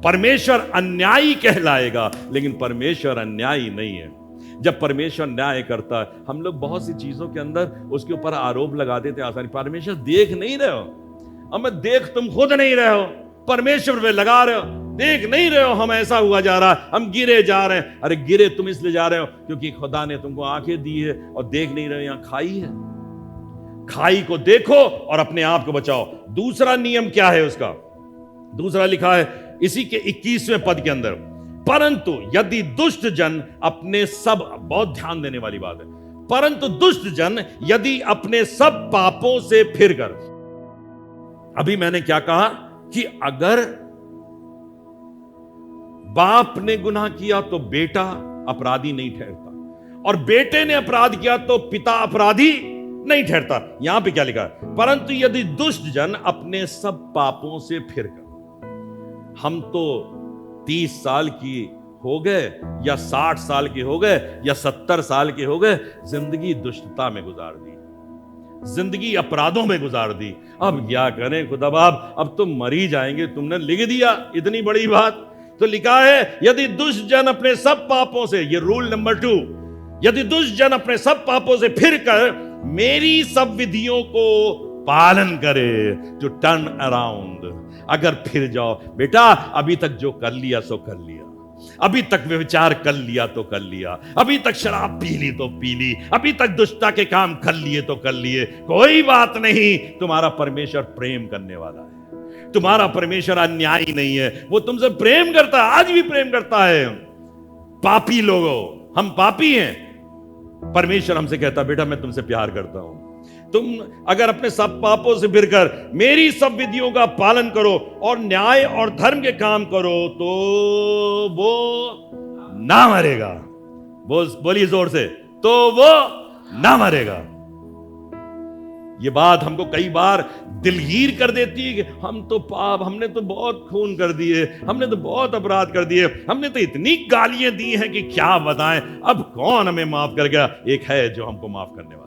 परमेश्वर अन्यायी कहलाएगा, लेकिन परमेश्वर अन्यायी नहीं है। जब परमेश्वर न्याय करता है, हम लोग बहुत सी चीजों के अंदर उसके ऊपर आरोप लगा देते हैं आसानी, परमेश्वर देख नहीं रहे हो। अब मैं देख तुम खुद नहीं रहे हो, परमेश्वर पे लगा रहे हो, देख नहीं रहे हो हम ऐसा हुआ जा रहा है, हम गिरे जा रहे हैं। अरे गिरे तुम इसलिए जा रहे हो क्योंकि खुदा ने तुमको आंखें दी है और देख नहीं रहे हो, यहां खाई है। खाई को देखो और अपने आप को बचाओ। दूसरा नियम क्या है उसका? दूसरा लिखा है इसी के 21वें पद के अंदर, परंतु यदि दुष्ट जन अपने सब, बहुत ध्यान देने वाली बात है, परंतु दुष्ट जन यदि अपने सब पापों से फिरकर, अभी मैंने क्या कहा कि अगर बाप ने गुनाह किया तो बेटा अपराधी नहीं ठहरता, और बेटे ने अपराध किया तो पिता अपराधी नहीं ठहरता। यहां पे क्या लिखा है? परंतु यदि दुष्ट जन अपने सब पापों से फिरकर, हम तो 30 साल की हो गए या 60 साल के हो गए या 70 साल के हो गए, जिंदगी दुष्टता में गुजार दी, जिंदगी अपराधों में गुजार दी। अब क्या करें खुदा बाप, अब तो मर ही जाएंगे, तुमने लिख दिया इतनी बड़ी बात। तो लिखा है यदि दुष्ट जन अपने सब पापों से, ये रूल नंबर 2, यदि दुष्ट जन अपने सब पापों से फिरकर मेरी सब विधियों को पालन करे, जो टर्न अराउंड, अगर फिर जाओ, बेटा अभी तक जो कर लिया सो कर लिया, अभी तक व्यभिचार कर लिया तो कर लिया, अभी तक शराब पी ली तो पी ली, अभी तक दुष्टता के काम कर लिए तो कर लिए, कोई बात नहीं, तुम्हारा परमेश्वर प्रेम करने वाला है, तुम्हारा परमेश्वर अन्यायी नहीं है, वो तुमसे प्रेम करता है, आज भी प्रेम करता है। पापी लोगों, हम पापी हैं, परमेश्वर हमसे कहता बेटा मैं तुमसे प्यार करता हूं, तुम अगर अपने सब पापों से फिरकर मेरी सब विधियों का पालन करो और न्याय और धर्म के काम करो तो वो ना मरेगा। बोलिए जोर से, तो वो ना मरेगा। ये बात हमको कई बार दिलगीर कर देती है कि हम तो पाप, हमने तो बहुत खून कर दिए, हमने तो बहुत अपराध कर दिए, हमने तो इतनी गालियां दी हैं कि क्या बताएं, अब कौन हमें माफ कर गया? एक है जो हमको माफ करने वाला है।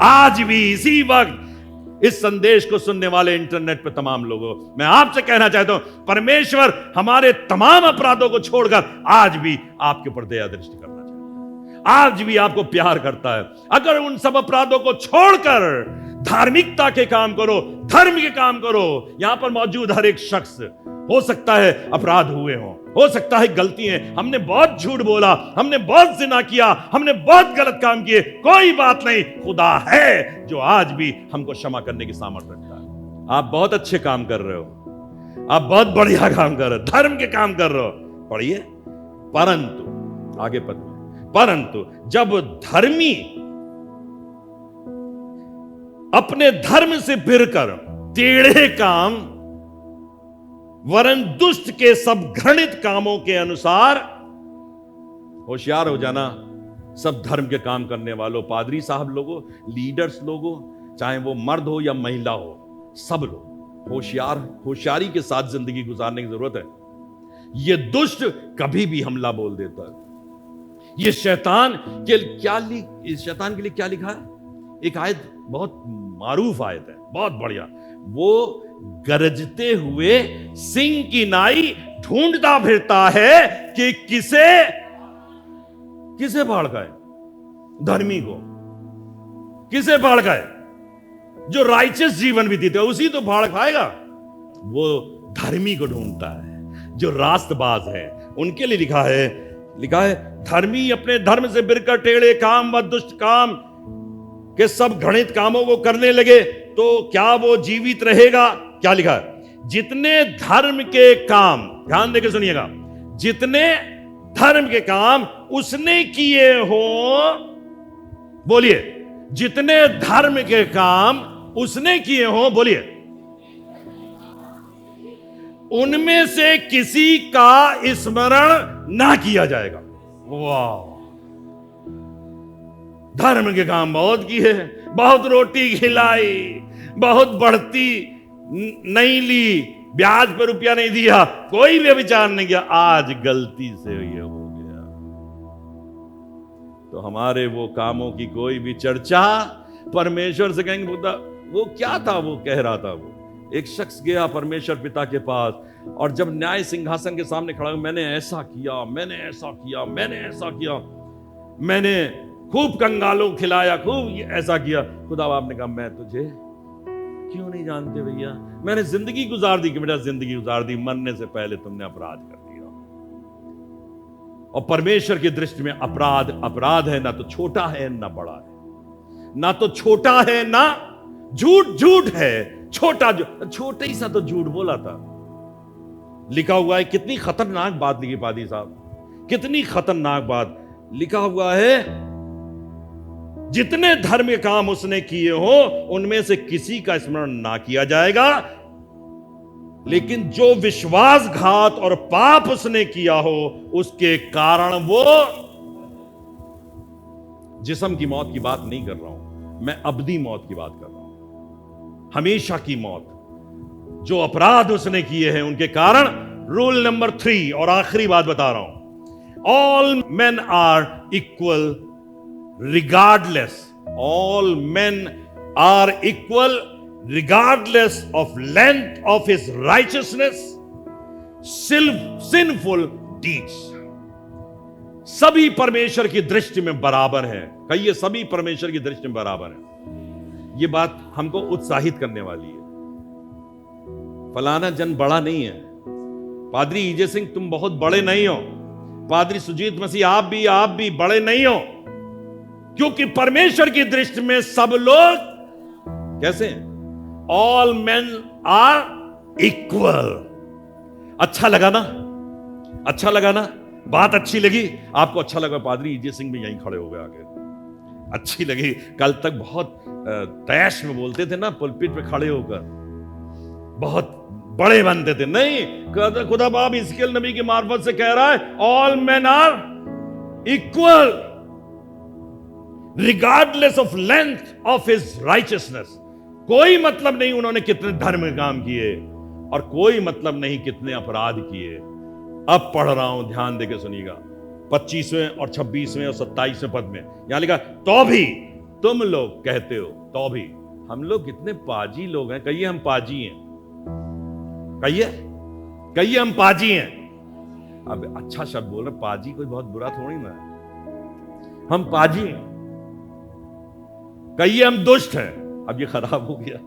आज भी इसी वक्त इस संदेश को सुनने वाले इंटरनेट पे तमाम लोगों, मैं आपसे कहना चाहता हूं, परमेश्वर हमारे तमाम अपराधों को छोड़कर आज भी आपके ऊपर दया दृष्टि करना चाहता है, आज भी आपको प्यार करता है। अगर उन सब अपराधों को छोड़कर धार्मिकता के काम करो, धर्म के काम करो, यहां पर मौजूद हर एक शख्स, हो सकता है अपराध हुए हो सकता है गलती है, हमने बहुत झूठ बोला, हमने बहुत जिना किया, हमने बहुत गलत काम किए, कोई बात नहीं, खुदा है जो आज भी हमको क्षमा करने की सामर्थ्य रखता है। आप बहुत अच्छे काम कर रहे हो, आप बहुत बढ़िया काम कर रहे हो, धर्म के काम कर रहे हो, पढ़िए, परंतु आगे पद में, परंतु जब धर्मी अपने धर्म से फिरकर टेढ़े काम वरन दुष्ट के सब घृणित कामों के अनुसार, होशियार हो जाना सब धर्म के काम करने वालों, पादरी साहब लोगों, लीडर्स लोगों, चाहे वो मर्द हो या महिला हो, सब लोग होशियारी के साथ जिंदगी गुजारने की जरूरत है। ये दुष्ट कभी भी हमला बोल देता है। ये शैतान के लिए क्या लिखा है? एक आयत बहुत मारूफ आयत है, बहुत बढ़िया, वो गरजते हुए सिंह की नाई ढूंढता फिरता है कि किसे भड़काए, धर्मी को किसे भड़काए, जो राइचस जीवन व्यतीत है उसी तो भड़काएगा। वो धर्मी को ढूंढता है, जो रास्तबाज है उनके लिए लिखा है धर्मी अपने धर्म से बिरकर टेढ़े काम व दुष्ट काम के सब घृणित कामों को करने लगे तो क्या वो जीवित रहेगा? क्या लिखा है? जितने धर्म के काम, ध्यान देकर सुनिएगा, जितने धर्म के काम उसने किए हो, बोलिए, जितने धर्म के काम उसने किए हो, बोलिए, उनमें से किसी का स्मरण ना किया जाएगा। वाह, धर्म के काम बहुत किए, बहुत रोटी खिलाई, बहुत बढ़ती नहीं ली, ब्याज पर रुपया नहीं दिया, कोई भी विचार नहीं किया, आज गलती से ये हो गया। तो हमारे वो कामों की कोई भी चर्चा परमेश्वर से कहेंगे खुदा वो क्या था वो कह रहा था। वो एक शख्स गया परमेश्वर पिता के पास और जब न्याय सिंहासन के सामने खड़ा हुआ, मैंने ऐसा किया, मैंने ऐसा किया, मैंने ऐसा किया, मैंने खूब कंगालों को खिलाया, खूब ऐसा किया। खुदा आपने कहा मैं तुझे क्यों नहीं जानते भैया, मैंने जिंदगी गुजार दी। कि बेटा जिंदगी गुजार दी, मरने से पहले तुमने अपराध कर दिया। और परमेश्वर की दृष्टि में अपराध अपराध है, ना तो छोटा है ना बड़ा है, ना तो छोटा है ना झूठ झूठ है। छोटे ही सा तो झूठ बोला था। लिखा हुआ है, कितनी खतरनाक बात लिखी पादी साहब, कितनी खतरनाक बात लिखा हुआ है। जितने धर्म के काम उसने किए हो उनमें से किसी का स्मरण ना किया जाएगा, लेकिन जो विश्वासघात और पाप उसने किया हो उसके कारण वो, जिस्म की मौत की बात नहीं कर रहा हूं मैं, अबदी मौत की बात कर रहा हूं, हमेशा की मौत। जो अपराध उसने किए हैं उनके कारण। रूल नंबर 3 और आखिरी बात बता रहा हूं, all men are equal regardless, all men are equal regardless of length of his righteousness, sinful deeds। सभी परमेश्वर की दृष्टि में बराबर है। कहिए सभी परमेश्वर की दृष्टि में बराबर है। यह बात हमको उत्साहित करने वाली है। फलाना जन बड़ा नहीं है, पादरी ईजे सिंह तुम बहुत बड़े नहीं हो, पादरी सुजीत मसीह आप भी बड़े नहीं हो, क्योंकि परमेश्वर की दृष्टि में सब लोग कैसे हैं? All men are equal. अच्छा लगा ना, अच्छा लगा ना, बात अच्छी लगी आपको? अच्छा लगा? पादरी ईजे सिंह भी यहीं खड़े हो गए आगे। अच्छी लगी? कल तक बहुत तैश में बोलते थे ना, पुलपिट पे खड़े होकर बहुत बड़े बनते थे। नहीं, खुदा बाप हिजकिय्याह नबी की मार्फत से कह रहा है all men are equal regardless of length of his righteousness. कोई मतलब नहीं उन्होंने कितने धर्म के काम किए, और कोई मतलब नहीं कितने अपराध किए। अब पढ़ रहा हूं, ध्यान देके सुनिएगा, 25वें और 26वें और 27वें पद में यहां लिखा, तो भी तुम लोग कहते हो। तो भी हम लोग कितने पाजी लोग हैं। कहिए हम पाजी हैं, कहिए हम पाजी हैं। अब अच्छा शब्द बोल रहे, पाजी कोई बहुत बुरा थोड़ी ना है, हम पाजी हैं। कहिए हम दुष्ट हैं। अब ये खराब हो गया,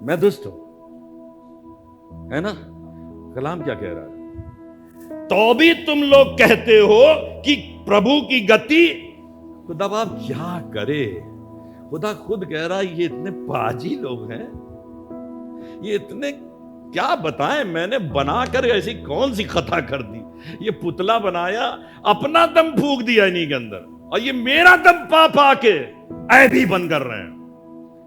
मैं दुष्ट हूं, है ना? कलाम क्या कह रहा है? तो भी तुम लोग कहते हो कि प्रभु की गति। खुदा बाप क्या करे, खुदा खुद कह रहा है ये इतने पाजी लोग हैं, ये इतने क्या बताएं, मैंने बनाकर ऐसी कौन सी खता कर दी। ये पुतला बनाया, अपना दम फूंक दिया इन्हीं के अंदर, और ये मेरा दम पा पा के ऐबी बन कर रहे हैं।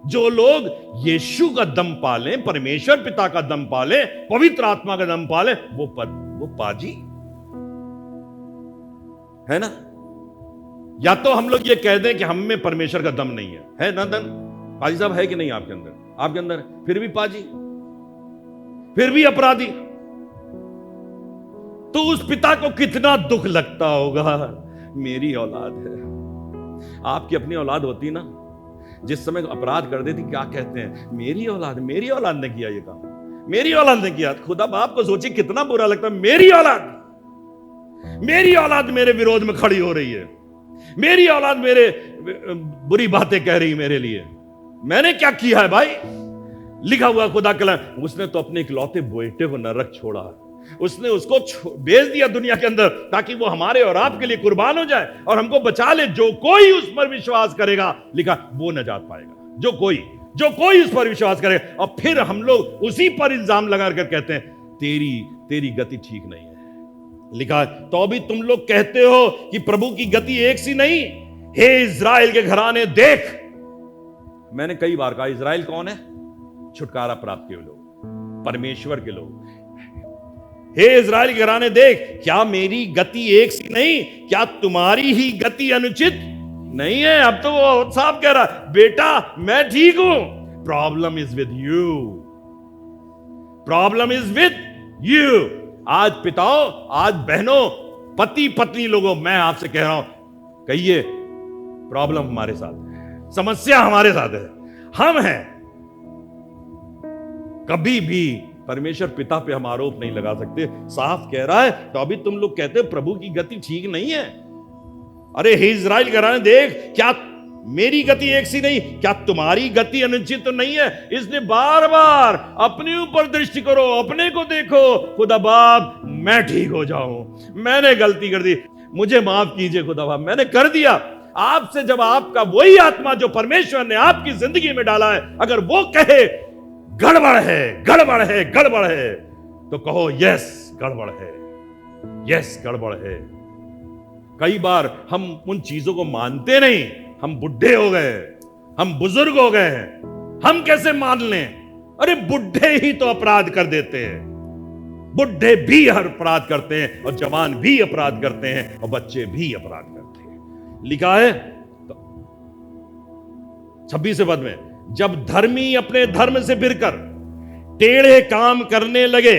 जो लोग यीशु का दम पाले, परमेश्वर पिता का दम पाले, पवित्र आत्मा का दम पाले, वो पाजी है ना? या तो हम लोग ये कह दें कि हम में परमेश्वर का दम नहीं है ना? दम पाजी साहब है कि नहीं आपके अंदर? आपके अंदर फिर भी पाजी, फिर भी अपराधी। तो उस पिता को कितना दुख लगता होगा, मेरी औलाद है। आपकी अपनी औलाद होती ना, जिस समय अपराध कर देती, क्या कहते हैं? मेरी औलाद ने किया ये काम, मेरी औलाद ने किया। खुदा बाप को सोचिए कितना बुरा लगता है, मेरी औलाद मेरे विरोध में खड़ी हो रही है, मेरी औलाद मेरे बुरी बातें कह रही मेरे लिए। मैंने क्या किया है भाई? लिखा हुआ खुदा कलाम, उसने तो अपने इकलौते बेटे को नरक छोड़ा, उसने उसको भेज दिया दुनिया के अंदर ताकि वो हमारे और आपके लिए कुर्बान हो जाए और हमको बचा ले। जो कोई उस पर विश्वास करेगा, लिखा, वो नजात पाएगा। जो कोई उस पर विश्वास करेगा। और फिर हम लोग उसी पर इल्जाम लगाकर कहते हैं तेरी गति ठीक नहीं है। लिखा, तो भी तुम लोग कहते हो कि प्रभु की गति एक सी नहीं। हे इज़राइल के घराने देख। मैंने कई बार कहा, इज़राइल कौन है? छुटकारा प्राप्त किए लोग, परमेश्वर के लोग। हे इज़राइल के घराने देख, क्या मेरी गति एक सी नहीं? क्या तुम्हारी ही गति अनुचित नहीं है? अब तो वो साहब कह रहा, बेटा मैं ठीक हूं, प्रॉब्लम इज विद यू। आज पिताओं, आज बहनों, पति पत्नी लोगों, मैं आपसे कह रहा हूं, कहिए प्रॉब्लम हमारे साथ है, समस्या हमारे साथ है, हम हैं। कभी भी परमेश्वर पिता पे हम आरोप नहीं लगा सकते। साफ कह रहा है, तो अभी तुम लोग कहते हो प्रभु की गति ठीक नहीं है। अरे हे इज़राइल कह रहा है, देख क्या मेरी गति एक सी नहीं, क्या तुम्हारी गति अनुचित तो नहीं है? इसने बार बार अपने ऊपर दृष्टि करो, अपने को देखो, खुदा बाप मैं ठीक हो जाऊं, मैंने गलती कर दी, मुझे माफ कीजिए खुदा बाप, मैंने कर दिया। आपसे जब आपका वही आत्मा जो परमेश्वर ने आपकी जिंदगी में डाला है, अगर वो कहे गड़बड़ है, गड़बड़ है, गड़बड़ है, तो कहो यस गड़बड़ है, यस गड़बड़ है। कई बार हम उन चीजों को मानते नहीं, हम बुढ़े हो गए, हम बुजुर्ग हो गए हैं, हम कैसे मान लें? अरे बुढ़े ही तो अपराध कर देते हैं, बुढ़े भी हर अपराध करते हैं, और जवान भी अपराध करते हैं, और बच्चे भी अपराध करते हैं। लिखा है तो 26 पद में, जब धर्मी अपने धर्म से फिरकर टेढ़े काम करने लगे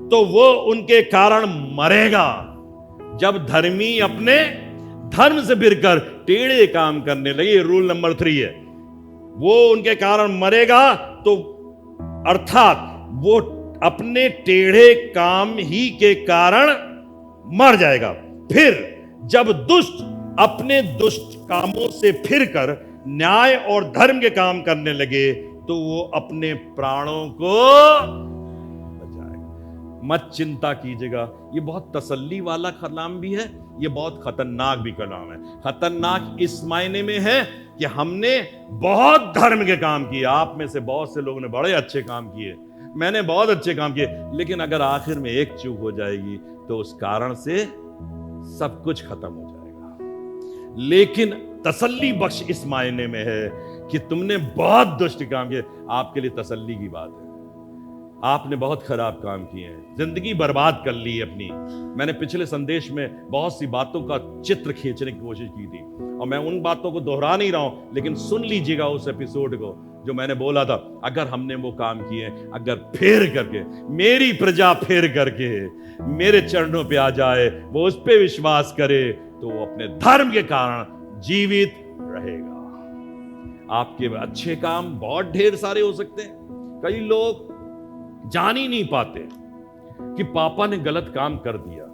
तो वो उनके कारण मरेगा। जब धर्मी अपने धर्म से फिरकर टेढ़े काम करने लगे, रूल नंबर 3 है, वो उनके कारण मरेगा। तो अर्थात वो अपने टेढ़े काम ही के कारण मर जाएगा। फिर जब दुष्ट अपने दुष्ट कामों से फिरकर न्याय और धर्म के काम करने लगे तो वो अपने प्राणों को बचाएगा। मत चिंता कीजिएगा। ये बहुत तसल्ली वाला कलाम भी है, ये बहुत खतरनाक भी कलाम है। खतरनाक इस मायने में है कि हमने बहुत धर्म के काम किए, आप में से बहुत से लोगों ने बड़े अच्छे काम किए, मैंने बहुत अच्छे काम किए, लेकिन अगर आखिर में एक चूक हो जाएगी तो उस कारण से सब कुछ खत्म हो जाएगा। लेकिन तसल्ली बख्श इस मायने में है कि तुमने बहुत दुष्ट काम किए, आपके लिए तसल्ली की बात है। आपने बहुत खराब काम किए हैं, जिंदगी बर्बाद कर ली अपनी। मैंने पिछले संदेश में बहुत सी बातों का चित्र खींचने की कोशिश की थी, और मैं उन बातों को दोहरा नहीं रहा हूं, लेकिन सुन लीजिएगा उस एपिसोड को जो मैंने बोला था। अगर हमने वो काम किए, अगर फेर करके मेरी प्रजा फेर करके मेरे चरणों पे आ जाए, वो उस पे विश्वास करे, तो वो अपने धर्म के कारण जीवित रहेगा। आपके अच्छे काम बहुत ढेर सारे हो सकते हैं। कई लोग जान ही नहीं पाते कि पापा ने गलत काम कर दिया,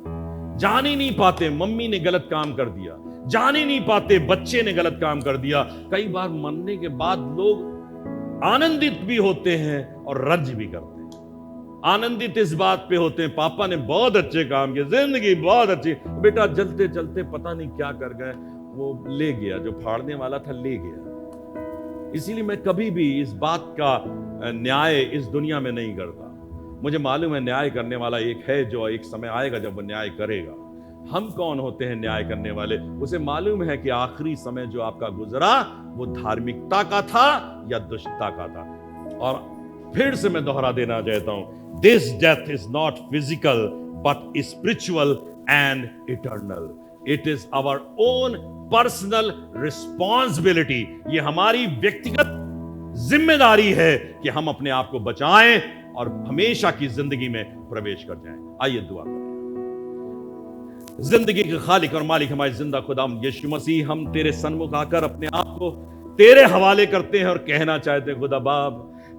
जान ही नहीं पाते मम्मी ने गलत काम कर दिया, जान ही नहीं पाते बच्चे ने गलत काम कर दिया। कई बार मरने के बाद लोग आनंदित भी होते हैं और रंज भी करते हैं। आनंदित इस बात पे होते हैं, पापा ने बहुत अच्छे काम किए, जिंदगी बहुत अच्छी, बेटा चलते चलते पता नहीं क्या कर गए, वो ले गया, जो फाड़ने वाला था ले गया। इसीलिए मैं कभी भी इस बात का न्याय इस दुनिया में नहीं करता। मुझे मालूम है न्याय करने वाला एक है, जो एक समय आएगा जब वो न्याय करेगा। हम कौन होते हैं न्याय करने वाले? उसे मालूम है कि आखिरी समय जो आपका गुजरा वो धार्मिकता का था या दुष्टता का था। और फिर से मैं दोहरा देना चाहता हूं, this death is not physical but spiritual and eternal. It is our own personal responsibility. ये हमारी व्यक्तिगत जिम्मेदारी है कि हम अपने आप को बचाएं और हमेशा की जिंदगी में प्रवेश कर जाएं। आइए दुआ करें। जिंदगी के खालिक और मालिक हमारे जिंदा खुदाम यीशु मसीह, हम तेरे सन्मुख आकर अपने आप को तेरे हवाले करते हैं और कहना चाहते हैं, खुदा बाप,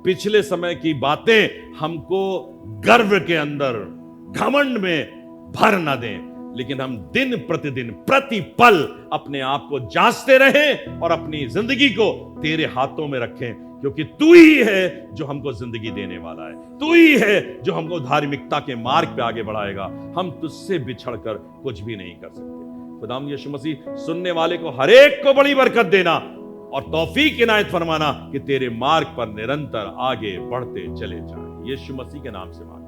पिछले समय की बातें हमको गर्व के अंदर, घमंड में भर ना दें, लेकिन हम दिन प्रतिदिन प्रति पल अपने आप को जांचते रहें और अपनी जिंदगी को तेरे हाथों में रखें, क्योंकि तू ही है जो हमको जिंदगी देने वाला है, तू ही है जो हमको धार्मिकता के मार्ग पे आगे बढ़ाएगा। हम तुझसे बिछड़कर कुछ भी नहीं कर सकते। खुदाम यीशु मसीह, सुनने वाले को हर एक को बड़ी बरकत देना और तौफीक इनायत फरमाना कि तेरे मार्ग पर निरंतर आगे बढ़ते चले जाएं। यीशु मसीह के नाम से मांग